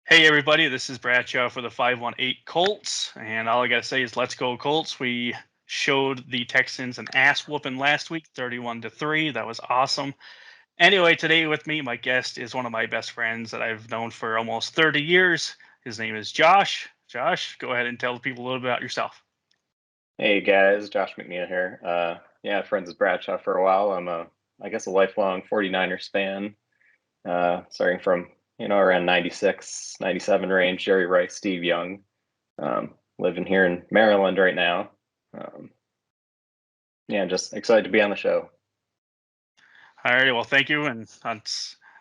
Hey everybody, this is Bradshaw for the 518 Colts, and all I gotta say is let's go Colts. We showed the Texans an ass whooping last week, 31-3. That was awesome. Anyway, today with me, my guest is one of my best friends that I've known for almost 30 years. His name is Josh. Josh, go ahead and tell the people a little bit about yourself. Hey guys, Josh McNeil here. Friends with Bradshaw for a while. I guess a lifelong 49ers fan. Starting from, around 96, 97 range, Jerry Rice, Steve Young. Living here in Maryland right now. Just excited to be on the show. All right, well, thank you.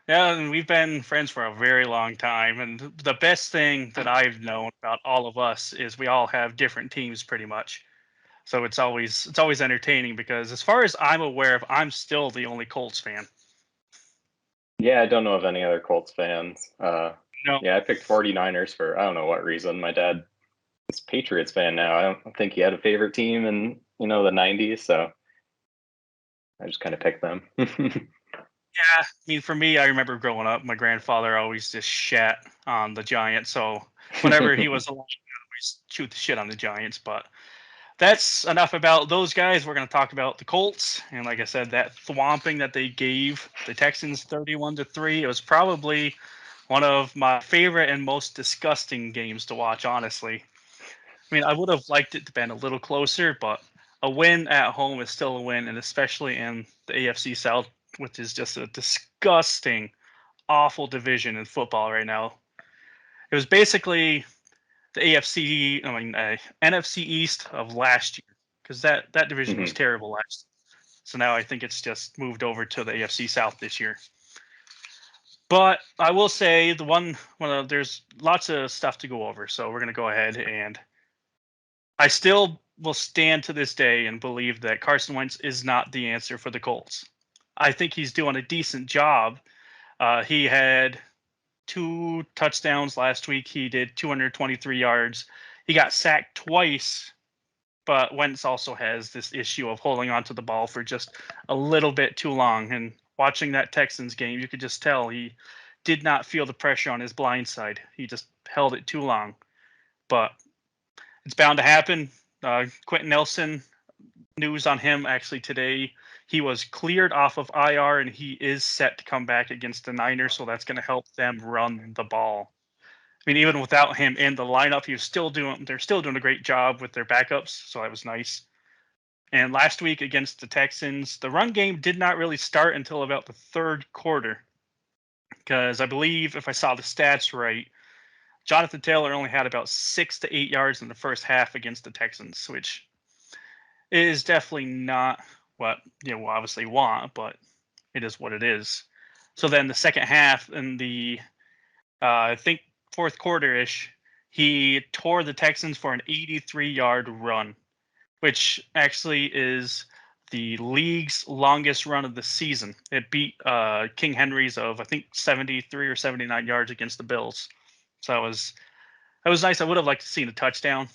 And we've been friends for a very long time. And the best thing that I've known about all of us is we all have different teams pretty much. So it's always entertaining because as far as I'm aware of, I'm still the only Colts fan. Yeah, I don't know of any other Colts fans. No, I picked 49ers for, I don't know what reason. My dad is a Patriots fan now. I don't think he had a favorite team in, the 90s. So I just kind of picked them. yeah. I mean, for me, I remember growing up, my grandfather always just shat on the Giants. So whenever he was alive, I always shoot the shit on the Giants. But that's enough about those guys. We're going to talk about the Colts. And like I said, that thwomping that they gave the Texans 31-3, it was probably one of my favorite and most disgusting games to watch, honestly. I mean, I would have liked it to been a little closer, but a win at home is still a win, and especially in the AFC South, which is just a disgusting, awful division in football right now. It was basically the NFC East of last year, because that division was Mhm. terrible last year. So now I think it's just moved over to the AFC South this year. But I will say there's lots of stuff to go over, so we're gonna go ahead and I still will stand to this day and believe that Carson Wentz is not the answer for the Colts. I think he's doing a decent job. He had 2 touchdowns last week. He did 223 yards. He got sacked twice, but Wentz also has this issue of holding on to the ball for just a little bit too long. And watching that Texans game, you could just tell he did not feel the pressure on his blind side. He just held it too long. But it's bound to happen. Quentin Nelson, news on him actually today. He was cleared off of IR and he is set to come back against the Niners, so that's going to help them run the ball. I mean, even without him in the lineup, they're still doing a great job with their backups, so that was nice. And last week against the Texans, the run game did not really start until about the third quarter. Because I believe if I saw the stats right, Jonathan Taylor only had about 6 to 8 yards in the first half against the Texans, which is definitely not what we obviously want, but it is what it is. So then the second half in the I think fourth quarter ish, he tore the Texans for an 83-yard run, which actually is the league's longest run of the season. It beat King Henry's of I think 73 or 79 yards against the Bills. So that was nice. I would have liked to see a touchdown,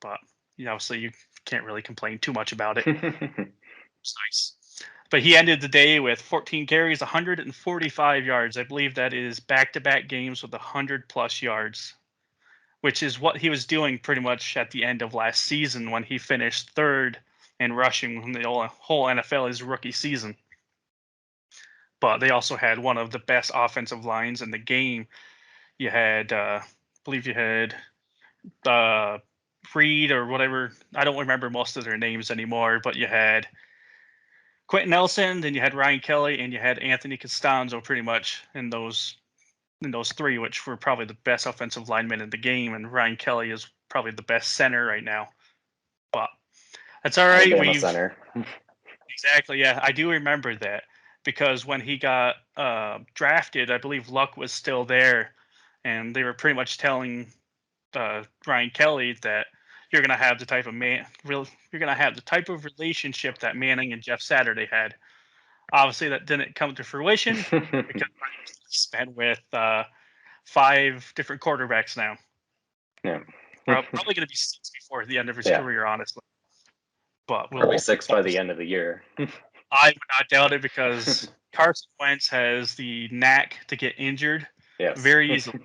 but obviously you can't really complain too much about it. It's nice. But he ended the day with 14 carries, 145 yards. I believe that is back-to-back games with 100 plus yards, which is what he was doing pretty much at the end of last season when he finished third in rushing in the whole NFL his rookie season. But they also had one of the best offensive lines in the game. You had, I believe you had uh, Reed or whatever. I don't remember most of their names anymore, but you had Quentin Nelson, then you had Ryan Kelly, and you had Anthony Costanzo pretty much in those three, which were probably the best offensive linemen in the game. And Ryan Kelly is probably the best center right now. But that's all right. Alabama We've Center. exactly, yeah, I do remember that because when he got drafted, I believe Luck was still there, and they were pretty much telling Ryan Kelly that you're gonna have the type of you're gonna have the type of relationship that Manning and Jeff Saturday had. Obviously, that didn't come to fruition because he's been with 5 different quarterbacks now. Yeah. Probably going to be 6 before the end of his Yeah. career, honestly. But Probably we'll see. 6 by the end of the year. I would not doubt it because Carson Wentz has the knack to get injured Yes. very easily.